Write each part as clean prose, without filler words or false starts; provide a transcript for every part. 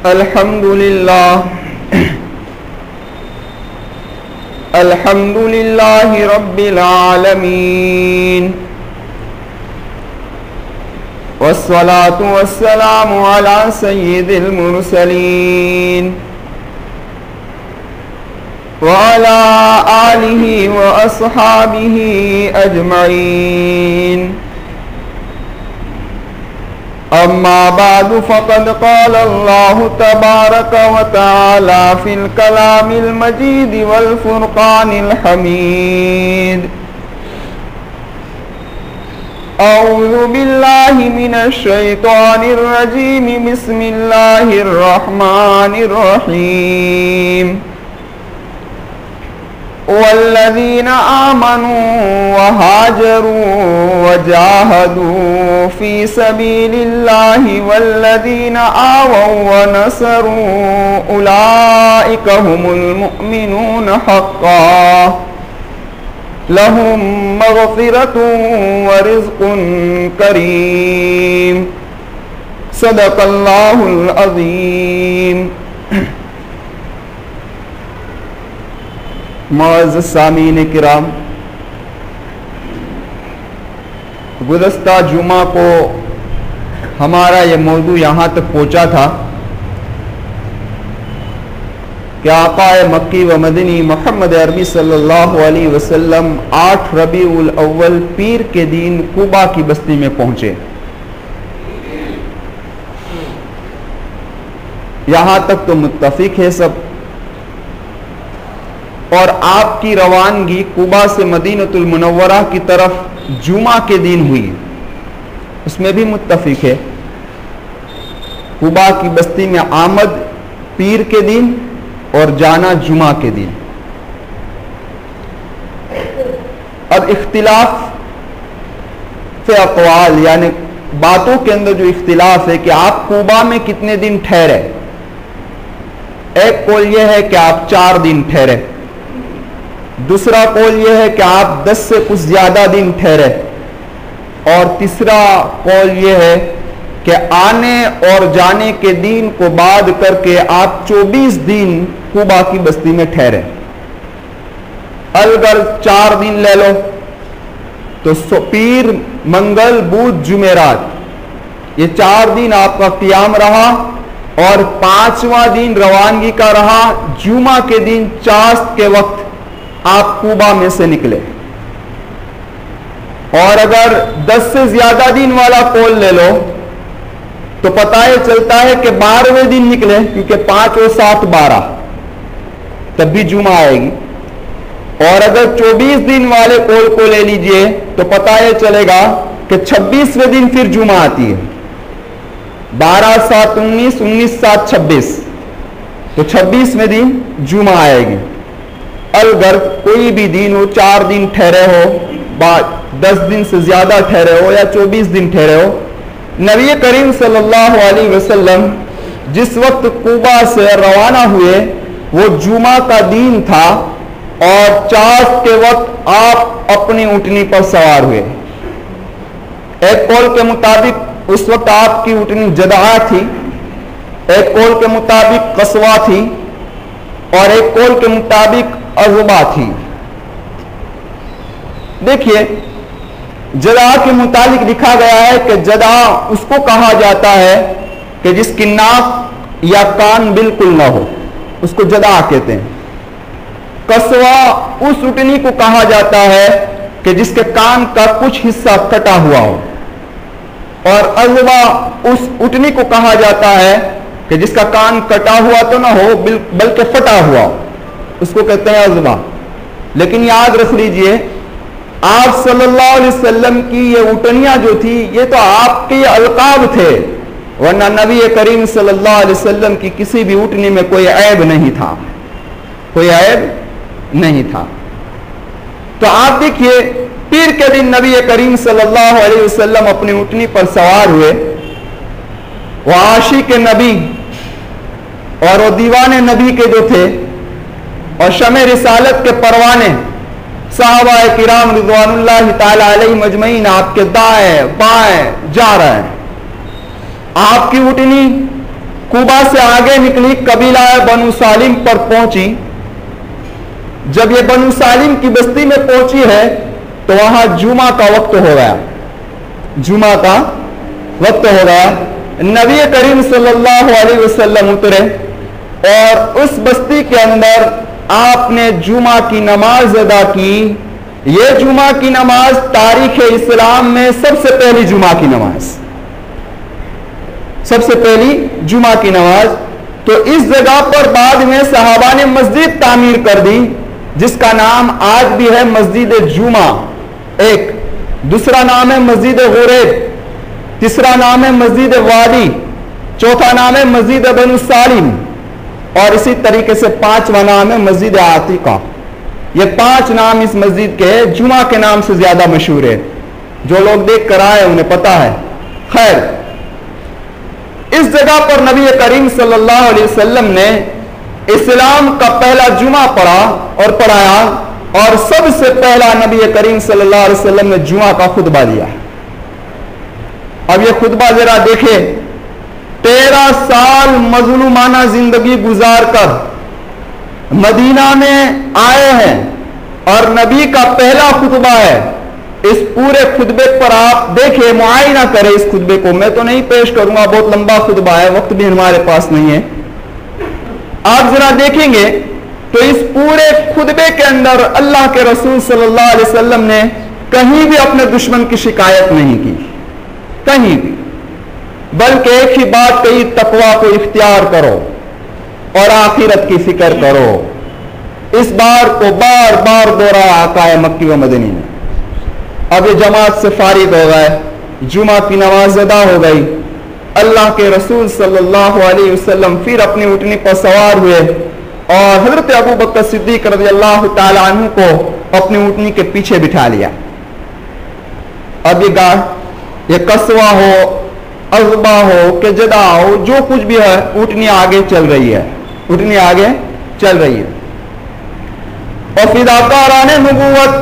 الحمد لله رب العالمين والصلاة والسلام على سيد المرسلين وعلى آله وأصحابه أجمعين. أما بعد فقد قال الله تبارك وتعالى في الكلام المجيد والفرقان الحميد: أعوذ بالله من الشيطان الرجيم. بسم الله الرحمن الرحيم. والذين آمنوا وهاجروا وجاهدوا في سبيل الله والذين آووا ونصروا أولئك هم المؤمنون حقا لهم مغفرة ورزق كريم. صدق الله العظيم. معزز سامعین کرام، گزشتہ جمعہ کو ہمارا یہ موضوع یہاں تک پہنچا تھا کہ آقا مکی و مدنی محمد عربی صلی اللہ علیہ وسلم 8 ربیع الاول پیر کے دن کوبا کی بستی میں پہنچے. یہاں تک تو متفق ہے سب، اور آپ کی روانگی کوبا سے مدینۃ المنورہ کی طرف جمعہ کے دن ہوئی، اس میں بھی متفق ہے. کوبا کی بستی میں آمد پیر کے دن اور جانا جمعہ کے دن. اب اختلاف فی اقوال، یعنی باتوں کے اندر جو اختلاف ہے کہ آپ کوبا میں کتنے دن ٹھہرے. ایک قول یہ ہے کہ آپ 4 دن ٹھہرے، دوسرا قول یہ ہے کہ آپ 10 سے کچھ زیادہ دن ٹھہرے، اور تیسرا قول یہ ہے کہ آنے اور جانے کے دن کو بعد کر کے آپ 24 دن کوبا کی بستی میں ٹھہرے. اگر 4 دن لے لو تو پیر، منگل، بدھ، جمعرات، یہ 4 دن آپ کا قیام رہا، اور 5واں دن روانگی کا رہا. جمعہ کے دن چاشت کے وقت آپ کوبا میں سے نکلے. اور اگر 10 سے زیادہ دن والا قول لے لو تو پتہ یہ چلتا ہے کہ 12ویں دن نکلے، کیونکہ 5 اور 7 12، تب بھی جمعہ آئے گی. اور اگر 24 دن والے قول کو لے لیجئے تو پتہ یہ چلے گا کہ 26ویں دن پھر جمعہ آتی ہے. 12 7 19، 19 7 26، تو 26ویں دن جمعہ آئے گی. اگر کوئی بھی دن ہو، 4 دن ٹھہرے ہو، 10 دن سے زیادہ ٹھہرے ہو، یا 24 دن ٹھہرے ہو، نبی کریم صلی اللہ علیہ وسلم جس وقت کوبا سے روانہ ہوئے وہ جمعہ کا دن تھا، اور چاشت کے وقت آپ اپنی اونٹنی پر سوار ہوئے. ایک قول کے مطابق اس وقت آپ کی اونٹنی جدعا تھی، ایک قول کے مطابق قصوہ تھی، اور ایک قول کے مطابق عذبہ تھی. دیکھیے، جدع کے متعلق لکھا گیا ہے کہ جدع اس کو کہا جاتا ہے کہ جس کی ناک یا کان بالکل نہ ہو، اس کو جدع کہتے ہیں. قصوہ اس اونٹنی کو کہا جاتا ہے کہ جس کے کان کا کچھ حصہ کٹا ہوا ہو، اور عذبہ اس اونٹنی کو کہا جاتا ہے کہ جس کا کان کٹا ہوا تو نہ ہو بلکہ پھٹا ہوا ہو، اس کو کہتے ہیں عذبہ. لیکن یاد رکھ لیجئے، آپ صلی اللہ علیہ وسلم کی یہ اونٹنیاں جو تھی یہ تو آپ کے القاب تھے، ورنہ نبی کریم صلی اللہ علیہ وسلم کی کسی بھی اونٹنی میں کوئی عیب نہیں تھا، کوئی عیب نہیں تھا. تو آپ دیکھیے، پیر کے دن نبی کریم صلی اللہ علیہ وسلم اپنی اونٹنی پر سوار ہوئے. وہ عاشق نبی اور وہ دیوان نبی کے جو تھے اور شمع رسالت کے پروانے صحابہ کرام رضوان اللہ تعالی علیہ مجمعین آپ کے دائیں بائیں جا رہے ہیں. آپ کی اونٹنی کوبا سے آگے نکلی، قبیلہ بنو سالم پر پہنچی۔ جب یہ بنو سالم کی بستی میں پہنچی ہے تو وہاں جمعہ کا وقت ہو گیا، جمعہ کا وقت ہو گیا۔ نبی کریم صلی اللہ علیہ وسلم اترے اور اس بستی کے اندر آپ نے جمعہ کی نماز ادا کی۔ یہ جمعہ کی نماز تاریخ اسلام میں سب سے پہلی جمعہ کی نماز، سب سے پہلی جمعہ کی نماز۔ تو اس جگہ پر بعد میں صحابہ نے مسجد تعمیر کر دی جس کا نام آج بھی ہے مسجد جمعہ۔ ایک دوسرا نام ہے مسجد غریب، تیسرا نام ہے مسجد وادی، چوتھا نام ہے مسجد بنو سالم، اور اسی طریقے سے پانچواں نام ہے مسجد عتیقہ۔ یہ 5 نام اس مسجد کے جمعہ کے نام سے زیادہ مشہور ہے، جو لوگ دیکھ کر آئے انہیں پتا ہے۔ خیر، اس جگہ پر نبی کریم صلی اللہ علیہ وسلم نے اسلام کا پہلا جمعہ پڑھا اور پڑھایا، اور سب سے پہلا نبی کریم صلی اللہ علیہ وسلم نے جمعہ کا خطبہ دیا۔ اب یہ خطبہ ذرا دیکھیں، 13 سال مظلومانہ زندگی گزار کر مدینہ میں آئے ہیں اور نبی کا پہلا خطبہ ہے۔ اس پورے خطبے پر آپ دیکھیں، معائنہ کریں اس خطبے کو۔ میں تو نہیں پیش کروں گا، بہت لمبا خطبہ ہے، وقت بھی ہمارے پاس نہیں ہے۔ آپ ذرا دیکھیں گے تو اس پورے خطبے کے اندر اللہ کے رسول صلی اللہ علیہ وسلم نے کہیں بھی اپنے دشمن کی شکایت نہیں کی، کہیں بھی، بلکہ ایک ہی بات کہی، تقویٰ کو اختیار کرو اور آخرت کی فکر کرو۔ اس بار کو بار بار دوہرایا آقا مکی و مدنی نے۔ اب یہ جماعت سے فارغ ہو گئے، جمعہ کی نماز ادا ہو گئی، اللہ کے رسول صلی اللہ علیہ وسلم پھر اپنی اونٹنی پر سوار ہوئے اور حضرت ابو بکر صدیق رضی اللہ تعالی عنہ کو اپنی اونٹنی کے پیچھے بٹھا لیا۔ اب یہ قصوہ ہو، عذبہ ہو کہ جدا ہو، جو کچھ بھی ہے، اونٹنی آگے چل رہی ہے، اونٹنی آگے چل رہی ہے۔ اور فداکاران نبوت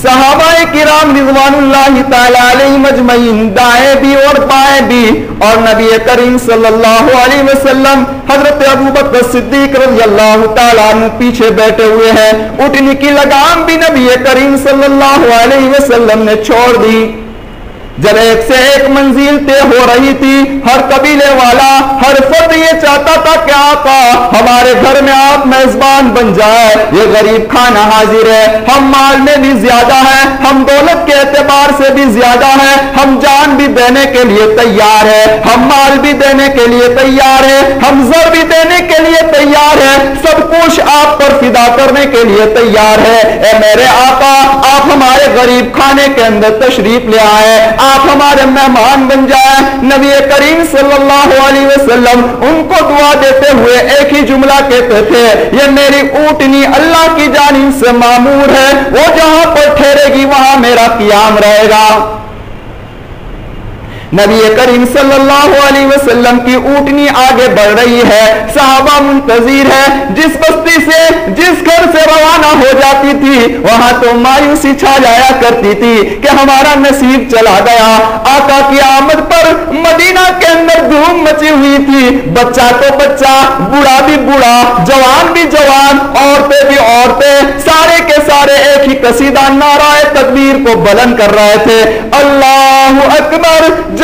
صحابہ کرام رضوان اللہ تعالی علیہم اجمعین، دائیں بھی اور بائیں بھی، اور نبی کریم صلی اللہ علیہ وسلم حضرت ابو بکر صدیق رضی اللہ تعالیٰ عنہ پیچھے بیٹھے ہوئے ہیں۔ اٹھنے کی لگام بھی نبی کریم صلی اللہ علیہ وسلم نے چھوڑ دی۔ جب ایک سے ایک منزل طے ہو رہی تھی، ہر قبیلے والا، ہر فرد یہ چاہتا تھا کہ آقا ہمارے گھر میں آپ میزبان بن جائے، یہ غریب کھانا حاضر ہے، ہم مال میں بھی زیادہ ہیں، ہم دولت کے اعتبار سے بھی زیادہ ہیں، ہم جان بھی دینے کے لیے تیار ہے، ہم مال بھی دینے کے لیے تیار ہے، ہم زر بھی دینے کے لیے تیار ہے، سب کچھ آپ پر فدا کرنے کے لیے تیار ہے۔ اے میرے آقا، آپ ہمارے غریب کھانے کے اندر تشریف لے آئے، آپ ہمارے مہمان بن جائیں۔ نبی کریم صلی اللہ علیہ وسلم ان کو دعا دیتے ہوئے ایک ہی جملہ کہتے تھے، یہ میری اونٹنی اللہ کی جانب سے مامور ہے، وہ جہاں پر ٹھہرے گی وہاں میرا قیام رہے گا۔ نبی کریم صلی اللہ علیہ وسلم کی اونٹنی آگے بڑھ رہی ہے، صحابہ منتظر ہے۔ جس بستی سے، جس گھر سے روانہ ہو جاتی تھی، وہاں تو مایوسی چھا جایا کرتی تھی کہ ہمارا نصیب چلا گیا۔ آقا کی آمد پر مدینہ کے اندر دھوم مچی ہوئی تھی، بچہ تو بچہ، بوڑھا بھی بوڑھا، جوان بھی جوان، عورتیں بھی عورتیں، سارے کے سارے ایک ہی قصیدہ نعرہ تکبیر کو بلند کر رہے تھے، اللہ اکبر جاء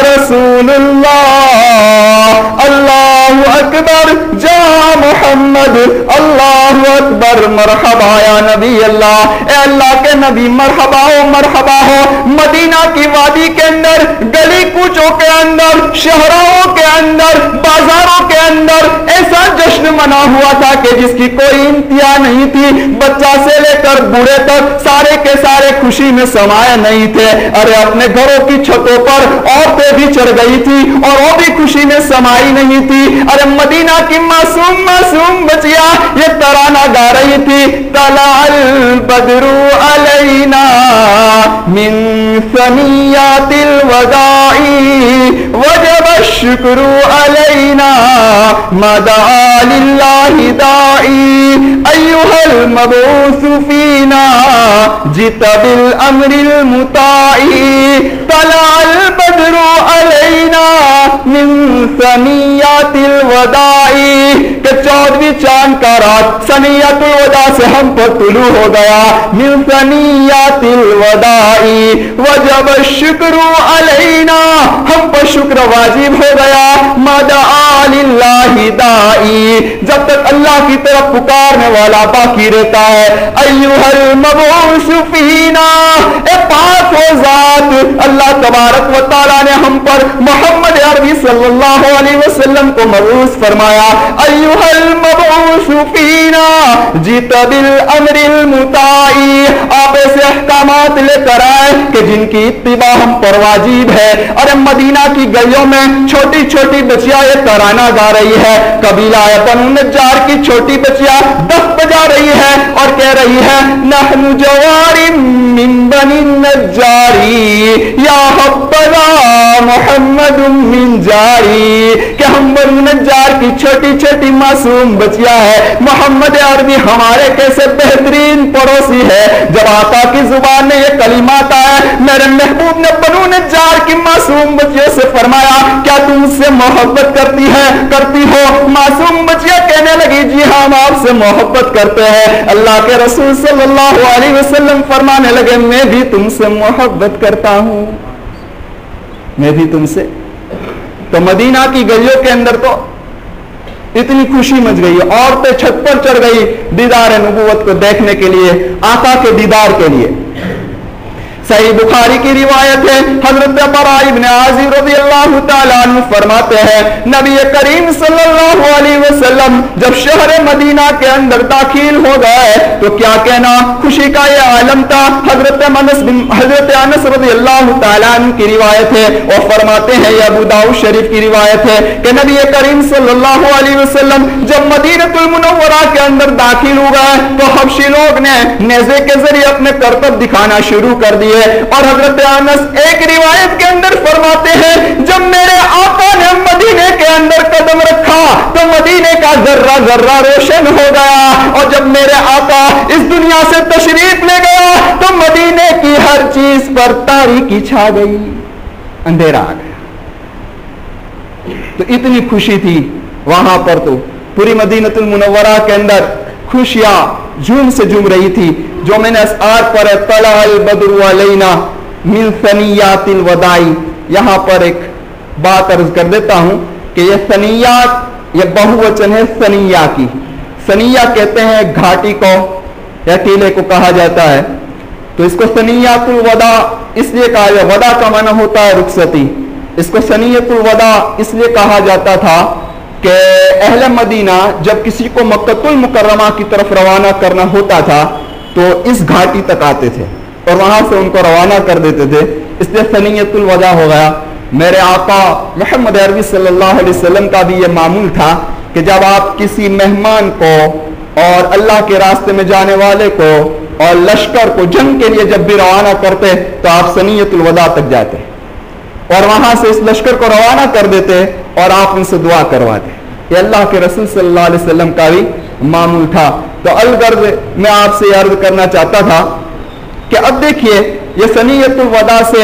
رسول اللہ، اللہ اکبر جاء محمد، اللہ اکبر، مرحبا یا نبی اللہ، اے اللہ کے نبی مرحبا ہو، مرحبا ہو۔ مدینہ کی وادی کے اندر، گلی کوچوں کے اندر، شہروں کے اندر، بازاروں کے اندر ایسا جشن منا ہوا تھا کہ جس کی کوئی انتہا نہیں تھی، بچہ سے لے کر بوڑھے تک سارے کے سارے خوشی میں سمائے نہیں تھے۔ ارے اپنے گھروں کی چھتوں پر عورتیں بھی چڑھ گئی تھی اور وہ بھی خوشی میں سمائی نہیں تھی۔ ارے مدینہ کی معصوم معصوم بچیاں یہ ترانہ گا رہی تھی، طلع البدر علینا من ثنیات الوداع وجب الشکر علینا ما دعا للہ داعی ایہا المبعوث فینا جئت بالامر المطاع طلع البدر علینا من ثنیات سنیات الوداعی کہ 14ویں چاند کا رات سنیات الوداع سے ہم پر طلوع ہو گیا. من سنیات الوداعی وجب الشکر علینا ہم پر شکر واجب ہو گیا. ما دعا للہ داعی جب تک اللہ کی طرف پکارنے والا باقی رہتا ہے. ایھا المبعوث فینا اے پاک و ذات اللہ تبارک و تعالی نے ہم پر محمد عربی صلی اللہ علیہ وسلم کو مبعوث فرمایا. ایھا المبعوث فینا جیت بالامر المطاع آپ ایسے احکامات لے کر آئے کہ جن کی اتباع ہم پر واجب ہے. اور مدینہ کی گلیوں میں چھوٹی چھوٹی بچیاں یہ ترانہ گا رہی ہے. قبیلہ بنو نجار کی چھوٹی بچیاں دف بجا رہی ہے اور کہہ رہی ہے نحن جواری من بنی النجاری یا حبذا محمد من جاری کہ ہم بنو نجار کی چھوٹی چھوٹی معصوم بچیاں ہے. محمد عربی ہمارے کیسے بہترین پڑوسی ہے. جب آقا کی زبان میں یہ کلمات آئے میرے محبوب نے بنو نجار کی معصوم بچیوں سے فرمایا کیا تم اس سے محبت کرتی ہو؟ معصوم بچیاں کہنے لگی جی ہم آپ سے محبت کرتے ہیں. اللہ کے رسول صلی اللہ علیہ وسلم فرمانے لگے میں بھی تم سے محبت کرتا ہوں. میں بھی تم سے. تو مدینہ کی گلیوں کے اندر تو اتنی خوشی مچ گئی. عورتیں چھت پر چڑھ گئی دیدار نبوت کو دیکھنے کے لیے, آقا کے دیدار کے لیے. صحیح بخاری کی روایت ہے حضرت براء ابن عازب رضی اللہ تعالیٰ عنہ فرماتے ہیں نبی کریم صلی اللہ علیہ وسلم جب شہر مدینہ کے اندر داخل ہو گئے تو کیا کہنا خوشی کا یہ عالم تھا. حضرت انس رضی اللہ تعالیٰ عنہ کی روایت ہے اور فرماتے ہیں یہ ابو داؤد شریف کی روایت ہے کہ نبی کریم صلی اللہ علیہ وسلم جب مدینۃ المنورہ کے اندر داخل ہو گئے تو حبشی لوگ نے نیزے کے ذریعے اپنے کرتب دکھانا شروع کر دیے. اور حضرت انس ایک روایت کے اندر فرماتے ہیں جب میرے آقا نے مدینے کے اندر قدم رکھا تو مدینے کا ذرہ ذرہ روشن ہو گیا. اور جب میرے آقا اس دنیا سے تشریف لے گیا تو مدینے کی ہر چیز پر تاریکی چھا گئی, اندھیرا آ گیا. تو اتنی خوشی تھی وہاں پر تو پوری مدینۃ المنورہ کے اندر خوشیاں جھوم سے جھوم رہی تھی. جو میں نے اشعار پر طلع البدر علینا من ثنیات الوداع یہاں پر ایک بات عرض کر دیتا ہوں کہ یہ ثنیات یہ بہووچن ہے ثنیہ کی. ثنیہ کہتے ہیں گھاٹی کو یا ٹیلے کو کہا جاتا ہے. تو اس کو ثنیات الوداع اس لیے کہا جاتا ہے, ودا کا معنی ہوتا ہے رخصتی. اس کو ثنیۃ الوداع اس لیے کہا جاتا تھا کہ اہل مدینہ جب کسی کو مکۃ المکرمہ کی طرف روانہ کرنا ہوتا تھا تو اس گھاٹی تک آتے تھے اور وہاں سے ان کو روانہ کر دیتے تھے. اس لیے ثنیۃ الوداع ہو گیا. میرے آقا محمد عربی صلی اللہ علیہ وسلم کا بھی یہ معمول تھا کہ جب آپ کسی مہمان کو اور اللہ کے راستے میں جانے والے کو اور لشکر کو جنگ کے لیے جب بھی روانہ کرتے تو آپ ثنیۃ الوداع تک جاتے اور وہاں سے اس لشکر کو روانہ کر دیتے اور آپ ان سے دعا کرواتے. یہ اللہ کے رسول صلی اللہ علیہ وسلم کا بھی معمول تھا. تو الغرض میں آپ سے عرض کرنا چاہتا تھا کہ اب دیکھیے یہ ثنیۃ الوداع سے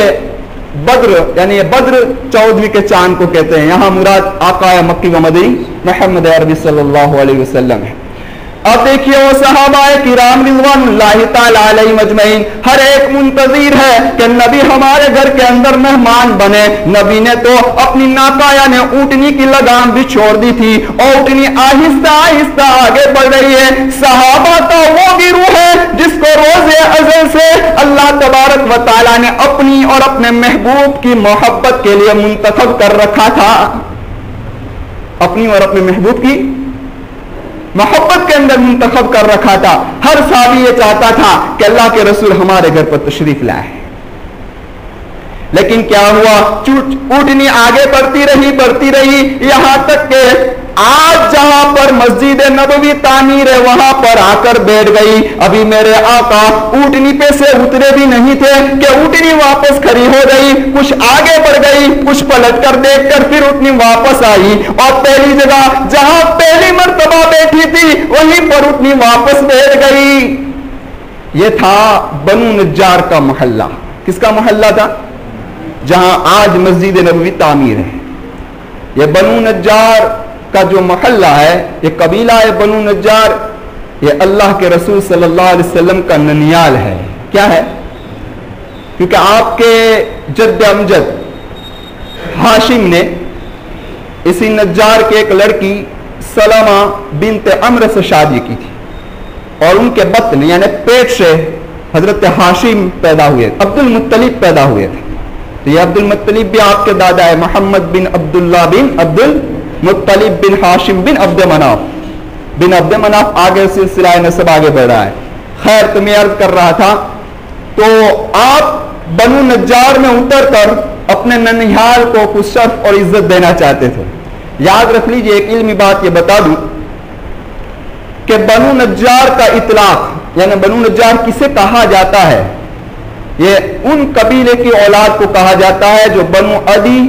بدر یعنی بدر 14ویں کے چاند کو کہتے ہیں. یہاں مراد آقا مکی و مدنی محمد عربی صلی اللہ علیہ وسلم ہے. اب دیکھیے وہ صحابہ کرام رضوان اللہ تعالی علیہم اجمعین ہر ایک منتظر ہے کہ نبی ہمارے گھر کے اندر مہمان بنے. نبی نے تو اپنی ناقہ یعنی اونٹنی کی لگام بھی چھوڑ دی تھی اور اونٹنی آہستہ آہستہ آگے بڑھ رہی ہے. صحابہ کا وہ گروہ ہے جس کو روز ازل سے اللہ تبارک و تعالی نے اپنی اور اپنے محبوب کی محبت کے لیے منتخب کر رکھا تھا. اپنی اور اپنے محبوب کی محبت کے اندر منتخب کر رکھا تھا. ہر صحابی یہ چاہتا تھا کہ اللہ کے رسول ہمارے گھر پر تشریف لائے. لیکن کیا ہوا, اونٹنی آگے بڑھتی رہی یہاں تک کہ آج جہاں پر مسجد نبوی تعمیر ہے وہاں پر آ کر بیٹھ گئی. ابھی میرے آقا اونٹنی پہ سے اترے بھی نہیں تھے کہ اونٹنی واپس کھڑی ہو گئی, کچھ آگے بڑھ گئی, کچھ پلٹ کر دیکھ کر پھر اونٹنی واپس آئی اور پہلی جگہ جہاں پہلی مرتبہ بیٹھی تھی وہیں پر اونٹنی واپس بیٹھ گئی. یہ تھا بنو نجار کا محلہ. کس کا محلہ تھا؟ جہاں آج مسجد نبوی تعمیر ہے. یہ بنو نجار کا جو محلہ ہے، یہ قبیلہ ہے بنو نجار، یہ اللہ کے رسول صلی اللہ علیہ وسلم کا ننیال ہے۔ کیا ہے؟ کیونکہ آپ کے جد امجد ہاشم نے اسی نجار کے ایک لڑکی سلمہ بنت عمرو سے شادی کی تھی، اور ان کے بطن یعنی پیٹ سے حضرت ہاشم پیدا ہوئے، عبد المطلب پیدا ہوئے تھے۔ تو یہ عبد المطلب بھی آپ کے دادا ہے، محمد بن عبداللہ بن عبد المطلب بن ہاشم بن عبد مناف آگے سلسلہ نسب آگے بڑھ رہا ہے۔ خیر، تو میں عرض کر رہا تھا، تو آپ بنو نجار میں اتر کر اپنے ننیحال کو کچھ شرف اور عزت دینا چاہتے تھے۔ یاد رکھ لیجئے، ایک علمی بات یہ بتا دوں کہ بنو نجار کا اطلاق یعنی بنو نجار کسے کہا جاتا ہے؟ یہ ان قبیلے کی اولاد کو کہا جاتا ہے جو بنو عدی،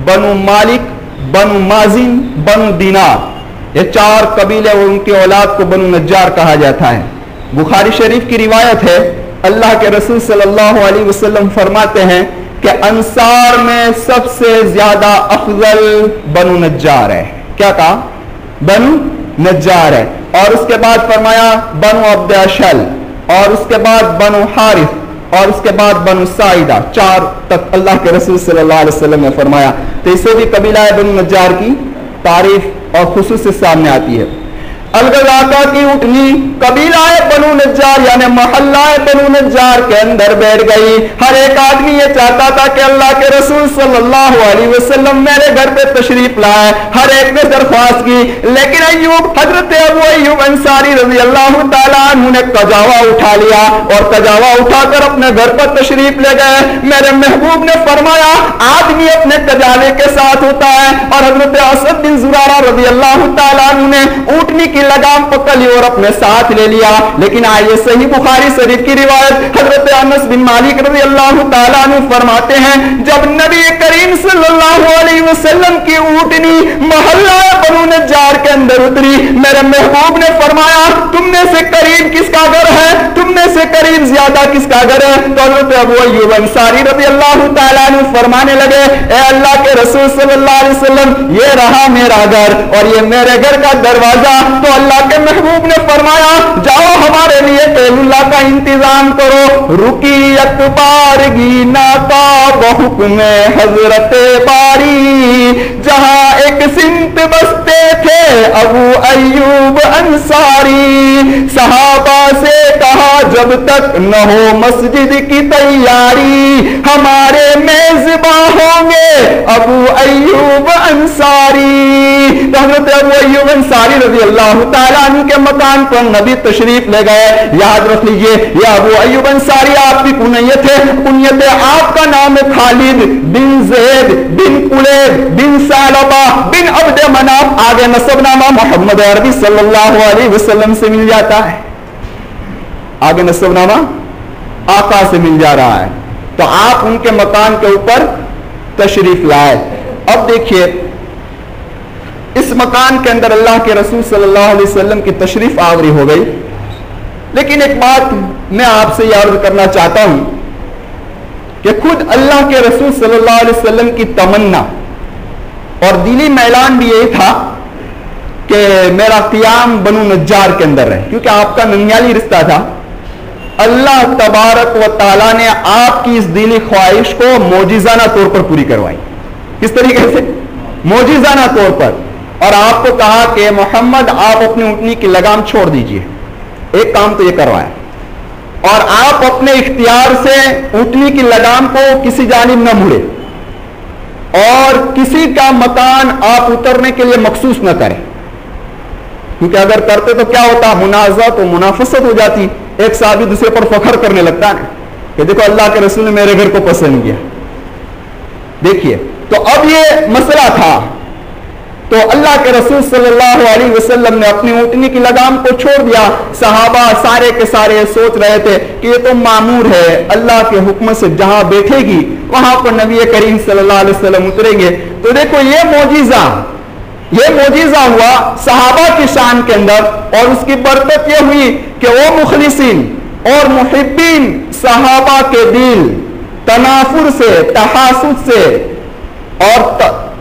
بنو مالک، بنو مازن، بنو دینار، یہ 4 قبیلے اور ان کی اولاد کو بنو نجار کہا جاتا ہے۔ بخاری شریف کی روایت ہے، اللہ کے رسول صلی اللہ علیہ وسلم فرماتے ہیں کہ انصار میں سب سے زیادہ افضل بنو نجار ہے۔ کیا کہا؟ بنو نجار ہے۔ اور اس کے بعد فرمایا بنو عبد اشہل، اور اس کے بعد بنو حارث، اور اس کے بعد بنو سائدہ، 4 تک اللہ کے رسول صلی اللہ علیہ وسلم نے فرمایا۔ تو اس سے بھی قبیلہ بنو نجار کی تعریف اور خصوصیت سامنے آتی ہے۔ الغزاقہ کی اٹھنی قبیلہ بنو نجار یعنی محلہ بنو نجار کے اندر بیٹھ گئی۔ ہر ایک آدمی یہ چاہتا تھا کہ اللہ کے رسول صلی اللہ علیہ وسلم میرے گھر پہ تشریف لائے، ہر ایک نے درخواست کی، لیکن حضرت ابو ایوب انصاری رضی اللہ تعالیٰ عنہ نے کجاوا اٹھا لیا اور کجاوا اٹھا کر اپنے گھر پر تشریف لے گئے۔ میرے محبوب نے فرمایا آدمی اپنے کجاوے کے ساتھ ہوتا ہے، اور حضرت اسد بن زرارہ رضی اللہ تعالیٰ عنہ نے اونٹنی کی لگام پکڑ لی اور اپنے ساتھ لے لیا۔ لیکن آئیے صحیح بخاری شریف کی روایت، حضرت انس بن مالک رضی اللہ تعالیٰ عنہ فرماتے ہیں جب نبی کریم صلی اللہ علیہ وسلم کی اونٹنی محلہ بنو نجار کے اندر اتری، میرے محبوب نے فرمایا تم میں سے قریب کس کا گھر ہے، تم میں سے قریب زیادہ کس کا گھر ہے؟ تو حضرت ابو ایوب انصاری رضی اللہ تعالیٰ عنہ فرمانے لگے اے اللہ کے رسول صلی اللہ علیہ وسلم یہ رہا میرا گھر اور یہ میرے گھر کا دروازہ۔ تو اللہ کے محبوب نے فرمایا جاؤ ہمارے لیے قیل اللہ کا انتظام کرو۔ رکی اکبارگی ناکا بحکم حضرت باری، جہاں ایک سمت بستے تھے ابو ایوب انصاری، صحابہ سے کہا جب تک نہ ہو مسجد کی تیاری ہمارے میزباں ہوں گے ابو ایوب انصاری۔ تو حضرت ابو ایوب انصاری رضی اللہ تعالیٰ عنہ کے مکان پر نبی تشریف لے گئے۔ یاد رکھ لیجئے یہ ابو ایوب انصاری آپ کی کنیت ہے، کنیت آپ کا نام ہے خالد بن زید بن قلیب بن ثعلبہ بن عبد مناف، آگے نسب نامہ محمد عربی صلی اللہ علیہ وسلم سے مل جاتا ہے، آگے نسب نامہ آقا سے مل جا رہا ہے۔ تو آپ ان کے مکان کے اوپر تشریف لائے۔ اب دیکھیے اس مکان کے اندر اللہ کے رسول صلی اللہ علیہ وسلم کی تشریف آوری ہو گئی، لیکن ایک بات میں آپ سے یہ عرض کرنا چاہتا ہوں کہ خود اللہ کے رسول صلی اللہ علیہ وسلم کی تمنا اور دلی میلان بھی یہی تھا کہ میرا قیام بنو نجار کے اندر رہے، کیونکہ آپ کا ننیالی رشتہ تھا۔ اللہ تبارک و تعالیٰ نے آپ کی اس دلی خواہش کو معجزانہ طور پر پوری کروائی۔ کس طریقے سے؟ معجزانہ طور پر، اور آپ کو کہا کہ محمد آپ اپنی اونٹنی کی لگام چھوڑ دیجئے، ایک کام تو یہ کروایا، اور آپ اپنے اختیار سے اونٹنی کی لگام کو کسی جانب نہ مڑے، اور کسی کا مکان آپ اترنے کے لیے مخصوص نہ کریں، کیونکہ اگر کرتے تو کیا ہوتا؟ منازعت و منافست ہو جاتی، ایک صحابی دوسرے پر فخر کرنے لگتا ہے کہ دیکھو اللہ کے رسول نے میرے گھر کو پسند کیا۔ دیکھیے تو اب یہ مسئلہ تھا، تو اللہ کے رسول صلی اللہ علیہ وسلم نے اپنی اونٹنی کی لگام کو چھوڑ دیا۔ صحابہ سارے کے سارے سوچ رہے تھے کہ یہ تو معمور ہے، اللہ کے حکم سے جہاں بیٹھے گی وہاں پر نبی کریم صلی اللہ علیہ وسلم اتریں گے۔ تو دیکھو یہ معجزہ ہوا صحابہ کی شان کے اندر، اور اس کی برکت یہ ہوئی کہ وہ مخلصین اور محبین صحابہ کے دل تنافر سے، تحاسد سے اور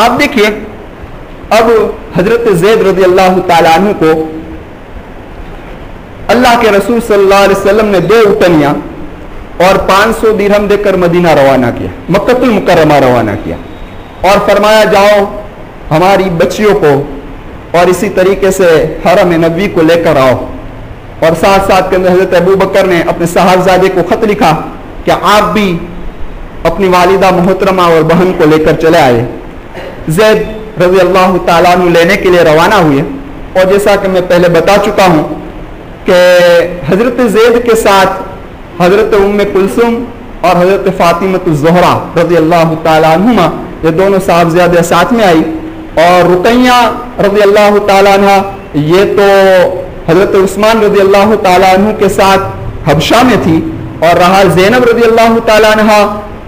آپ دیکھیے اب حضرت زید رضی اللہ تعالیٰ عنہ کو اللہ کے رسول صلی اللہ علیہ وسلم نے 2 اٹنیاں اور 500 درہم دے کر مدینہ روانہ کیا، مکہ المکرمہ روانہ کیا، اور فرمایا جاؤ ہماری بچیوں کو اور اسی طریقے سے حرم نبوی کو لے کر آؤ، اور ساتھ ساتھ کے اندر حضرت ابو بکر نے اپنے صاحبزادے کو خط لکھا کہ آپ بھی اپنی والدہ محترمہ اور بہن کو لے کر چلے آئے۔ زید رضی اللہ تعالیٰ عنہ لینے کے لیے روانہ ہوئے، اور جیسا کہ میں پہلے بتا چکا ہوں کہ حضرت زید کے ساتھ حضرت ام کلثوم اور حضرت فاطمہ الزہرا رضی اللہ تعالیٰ عنہما یہ دونوں صاحبزادے ساتھ میں آئی، اور رقیہ رضی اللہ تعالیٰ عنہ یہ تو حضرت عثمان رضی اللہ تعالیٰ عنہ کے ساتھ حبشہ میں تھی، اور رہا زینب رضی اللہ تعالیٰ عنہ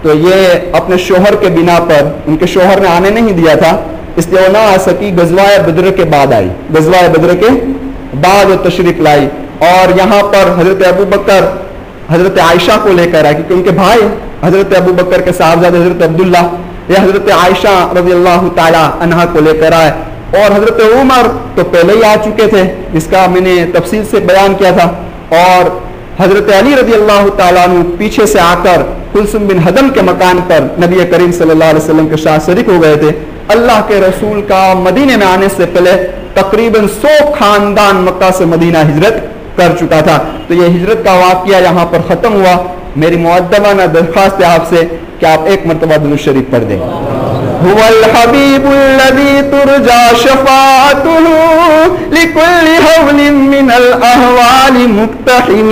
تو یہ اپنے شوہر کے بنا پر ان کے شوہر نے آنے نہیں دیا تھا، اس لیے وہ نہ آ سکی، غزوہ بدر کے بعد آئی، غزوہ بدر کے بعد وہ تشریف لائی، اور یہاں پر حضرت ابو بکر حضرت عائشہ کو لے کر آئے، کیونکہ ان کے بھائی حضرت ابو بکر کے صاحبزادے حضرت عبداللہ یہ حضرت عائشہ رضی اللہ تعالی عنہا کو لے کر آئے، اور حضرت عمر تو پہلے ہی آ چکے تھے جس کا میں نے تفصیل سے بیان کیا تھا، اور حضرت علی رضی اللہ تعالیٰ عنہ پیچھے سے آ کر کلثوم بن حدم کے مکان پر نبی کریم صلی اللہ علیہ وسلم کے ساتھ شریک ہو گئے تھے۔ اللہ کے رسول کا مدینے میں آنے سے پہلے تقریباً 100 خاندان مکہ سے مدینہ ہجرت کر چکا تھا، تو یہ ہجرت کا واقعہ یہاں پر ختم ہوا۔ میری مؤدبانہ درخواست ہے آپ سے کہ آپ ایک مرتبہ درود شریف پڑھ دیں۔ هو الحبيب الذي ترجى شفاعته لكل حول من الأهوال مقتحم،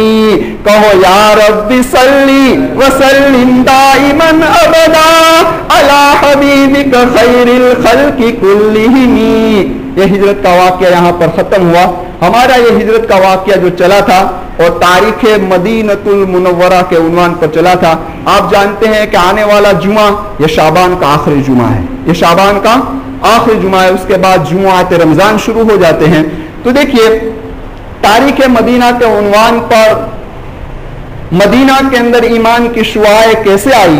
کہو یا رب صلی وسلم دائما ابدا على حبیبک خیر الخلق كلهم۔ یہ ہجرت کا واقعہ یہاں پر ختم ہوا۔ ہمارا یہ ہجرت کا واقعہ جو چلا تھا اور تاریخ مدینۃ المنورہ کے عنوان پر چلا تھا، آپ جانتے ہیں کہ آنے والا جمعہ یہ شعبان کا آخری جمعہ ہے، یہ شعبان کا آخری جمعہ ہے، اس کے بعد جمعات رمضان شروع ہو جاتے ہیں۔ تو دیکھیے تاریخ مدینہ کے عنوان پر مدینہ کے اندر ایمان کی شعاعیں کیسے آئی،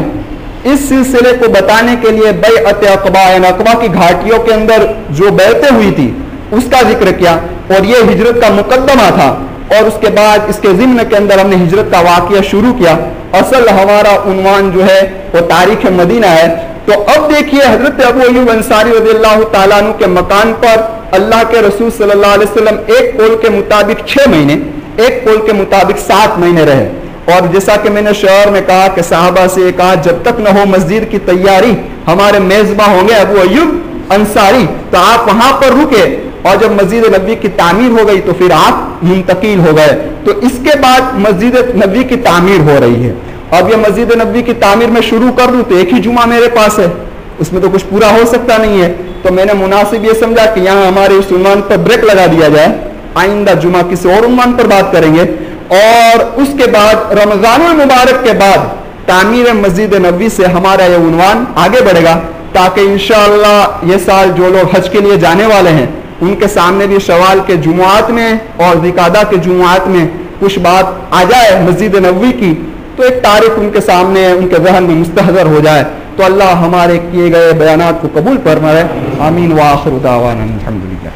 اس سلسلے کو بتانے کے لیے بیعت عقبہ یعنی عقبہ کی گھاٹیوں کے اندر جو بیعتیں ہوئی تھی اس کا ذکر کیا، اور یہ ہجرت کا مقدمہ تھا، اور اس کے بعد اس کے ضمن کے اندر ہم نے ہجرت کا واقعہ شروع کیا۔ اصل ہمارا عنوان جو ہے وہ تاریخ مدینہ ہے۔ تو اب دیکھیے حضرت ابو ایوب انصاری رضی اللہ تعالیٰ عنہ کے مکان پر اللہ کے رسول صلی اللہ علیہ وسلم ایک قول کے مطابق 6 مہینے، ایک قول کے مطابق 7 مہینے رہے، اور جیسا کہ میں نے شعر میں کہا کہ صحابہ سے کہا جب تک نہ ہو مسجد کی تیاری ہمارے میزباں ہوں گے ابو ایوب انصاری، تو آپ وہاں پر رکے، اور جب مسجد نبوی کی تعمیر ہو گئی تو پھر آپ منتقل ہو گئے۔ تو اس کے بعد مسجد نبوی کی تعمیر ہو رہی ہے۔ اب یہ مسجد نبوی کی تعمیر میں شروع کر دوں تو ایک ہی جمعہ میرے پاس ہے، اس میں تو کچھ پورا ہو سکتا نہیں ہے، تو میں نے مناسب یہ سمجھا کہ یہاں ہمارے اس عنوان پر بریک لگا دیا جائے، آئندہ جمعہ کسی اور عنوان پر بات کریں گے، اور اس کے بعد رمضان المبارک کے بعد تعمیر مسجد نبوی سے ہمارا یہ عنوان آگے بڑھے گا، تاکہ انشاءاللہ یہ سال جو لوگ حج کے لیے جانے والے ہیں ان کے سامنے بھی شوال کے جمعات میں اور ذوالقعدہ کے جمعات میں کچھ بات آ جائے مسجد نبوی کی، تو ایک تاریخ ان کے سامنے ان کے ذہن میں مستحضر ہو جائے۔ تو اللہ ہمارے کیے گئے بیانات کو قبول فرمائے، آمین، وآخر دعوانا الحمدللہ۔